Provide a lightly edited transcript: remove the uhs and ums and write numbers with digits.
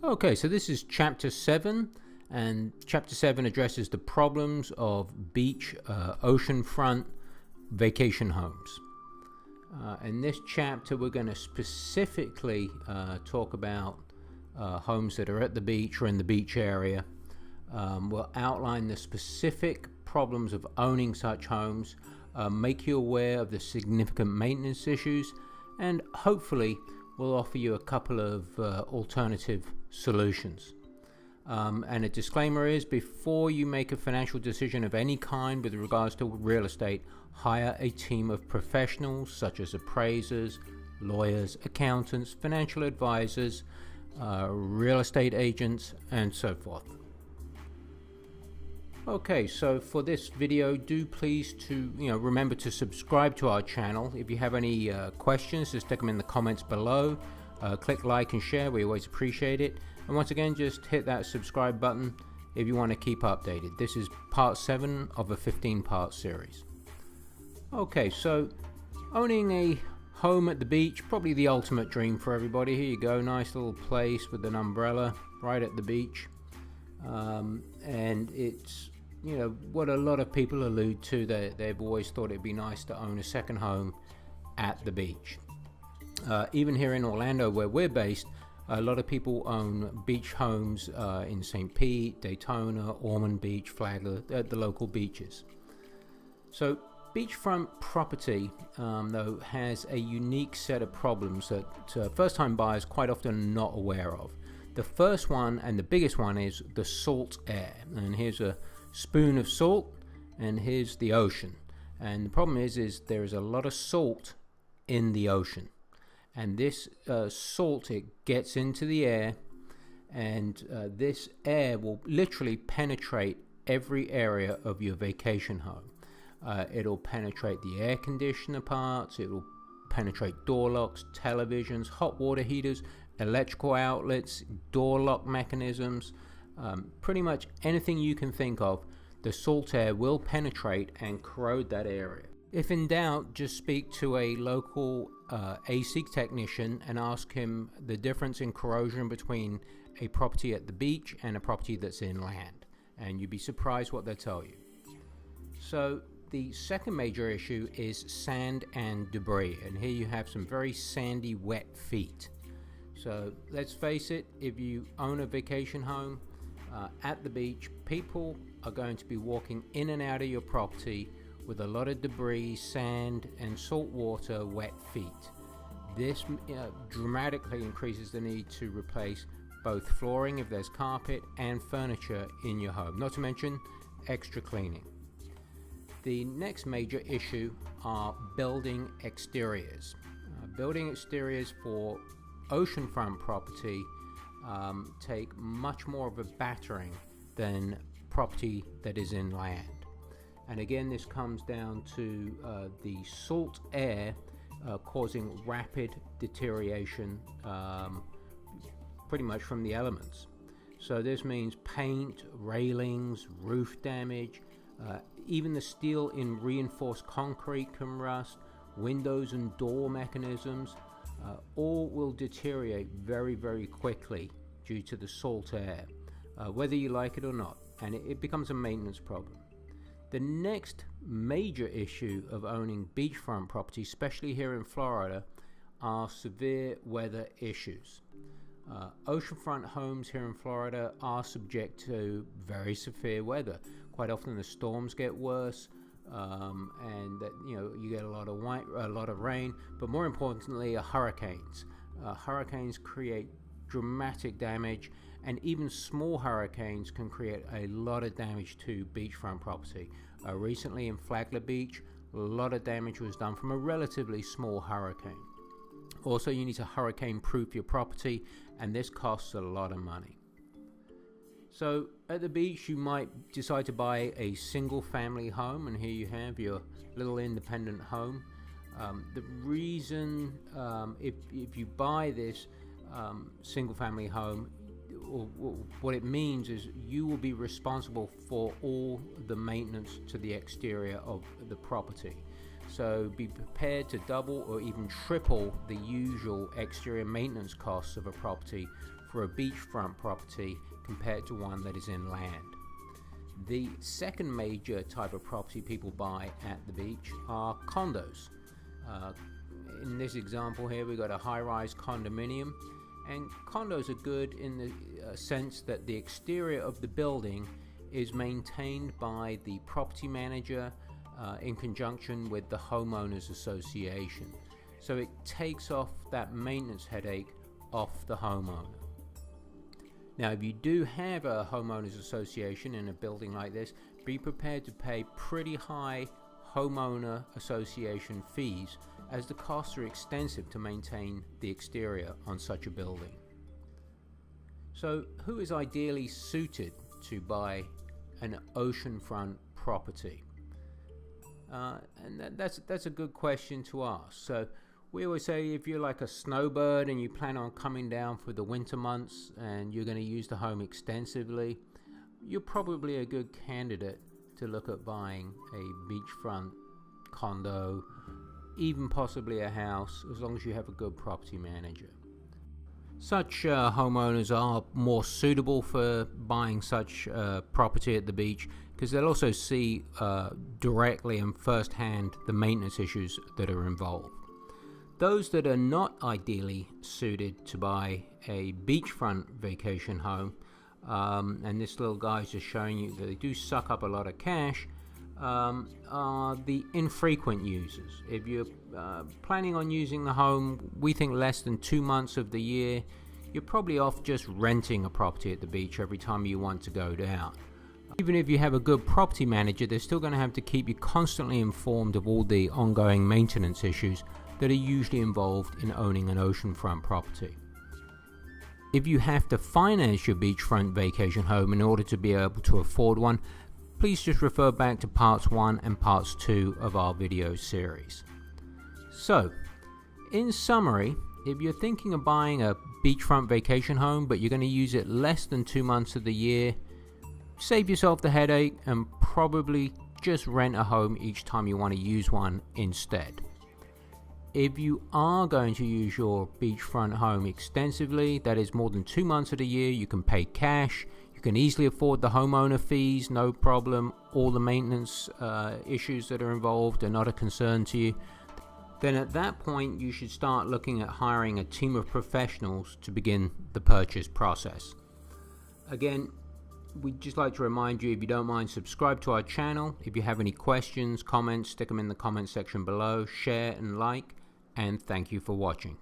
Okay, so this is Chapter 7, and Chapter 7 addresses the problems of beach, oceanfront vacation homes. In this chapter, we're going to specifically talk about homes that are at the beach or in the beach area. We'll outline the specific problems of owning such homes, make you aware of the significant maintenance issues, and hopefully we'll offer you a couple of alternative solutions. And a disclaimer is, before you make a financial decision of any kind with regards to real estate, hire a team of professionals such as appraisers, lawyers, accountants, financial advisors, real estate agents, and so forth. Okay, so for this video, do please to remember to subscribe to our channel. If you have any questions, just stick them in the comments below. Click like and share, we always appreciate it. And once again, just hit that subscribe button if you want to keep updated. This is part 7 of a 15-part series. Okay, so owning a home at the beach, probably the ultimate dream for everybody. Here you go, nice little place with an umbrella right at the beach. And it's what a lot of people allude to. They've always thought it'd be nice to own a second home at the beach. Even here in Orlando, where we're based, a lot of people own beach homes in St. Pete, Daytona, Ormond Beach, Flagler, at the local beaches. So beachfront property, though, has a unique set of problems that first-time buyers quite often are not aware of. The first one, and the biggest one, is the salt air. And here's a spoon of salt, and here's the ocean. And the problem is there is a lot of salt in the ocean. And this salt, it gets into the air, and this air will literally penetrate every area of your vacation home. It'll penetrate the air conditioner parts, it'll penetrate door locks, televisions, hot water heaters, electrical outlets, door lock mechanisms, pretty much anything you can think of. The salt air will penetrate and corrode that area. If in doubt, just speak to a local AC technician and ask him the difference in corrosion between a property at the beach and a property that's inland, and you'd be surprised what they'll tell you. So the second major issue is sand and debris, and here you have some very sandy, wet feet. So let's face it, if you own a vacation home at the beach, people are going to be walking in and out of your property with a lot of debris, sand, and salt water, wet feet. This dramatically increases the need to replace both flooring, if there's carpet, and furniture in your home, not to mention extra cleaning. The next major issue are building exteriors. Building exteriors for oceanfront property take much more of a battering than property that is inland. And again, this comes down to the salt air causing rapid deterioration pretty much from the elements. So this means paint, railings, roof damage, even the steel in reinforced concrete can rust, windows and door mechanisms, all will deteriorate very, very quickly due to the salt air, whether you like it or not, and it becomes a maintenance problem. The next major issue of owning beachfront property, especially here in Florida, are severe weather issues. Oceanfront homes here in Florida are subject to very severe weather. Quite often the storms get worse, and that you get a lot of rain, but more importantly, hurricanes. Hurricanes create dramatic damage, and even small hurricanes can create a lot of damage to beachfront property. Recently in Flagler Beach, a lot of damage was done from a relatively small hurricane. Also, you need to hurricane-proof your property, and this costs a lot of money. So at the beach, you might decide to buy a single-family home, and here you have your little independent home. The reason, if you buy this single-family home, what it means is you will be responsible for all the maintenance to the exterior of the property. So be prepared to double or even triple the usual exterior maintenance costs of a property for a beachfront property compared to one that is inland. The second major type of property people buy at the beach are condos. In this example here, we've got a high-rise condominium, and condos are good in the sense that the exterior of the building is maintained by the property manager in conjunction with the homeowners association. So it takes off that maintenance headache off the homeowner. Now, if you do have a homeowners association in a building like this, be prepared to pay pretty high homeowner association fees, as the costs are extensive to maintain the exterior on such a building. So who is ideally suited to buy an oceanfront property? And that's a good question to ask. So we always say, if you're like a snowbird and you plan on coming down for the winter months and you're going to use the home extensively, you're probably a good candidate to look at buying a beachfront condo, even possibly a house, as long as you have a good property manager. Such homeowners are more suitable for buying such property at the beach because they'll also see directly and firsthand the maintenance issues that are involved. Those that are not ideally suited to buy a beachfront vacation home, and this little guy's just showing you that they do suck up a lot of cash, are the infrequent users. If you're planning on using the home, we think less than 2 months of the year, you're probably off just renting a property at the beach every time you want to go down. Even if you have a good property manager, they're still going to have to keep you constantly informed of all the ongoing maintenance issues that are usually involved in owning an oceanfront property. If you have to finance your beachfront vacation home in order to be able to afford one, please just refer back to parts 1 and parts 2 of our video series. So, in summary, if you're thinking of buying a beachfront vacation home but you're going to use it less than 2 months of the year, save yourself the headache and probably just rent a home each time you want to use one instead. If you are going to use your beachfront home extensively, that is more than 2 months of the year, you can pay cash, you can easily afford the homeowner fees, no problem, all the maintenance issues that are involved are not a concern to you, then at that point you should start looking at hiring a team of professionals to begin the purchase process. Again, we'd just like to remind you, if you don't mind, subscribe to our channel. If you have any questions, comments, stick them in the comment section below, share and like, and thank you for watching.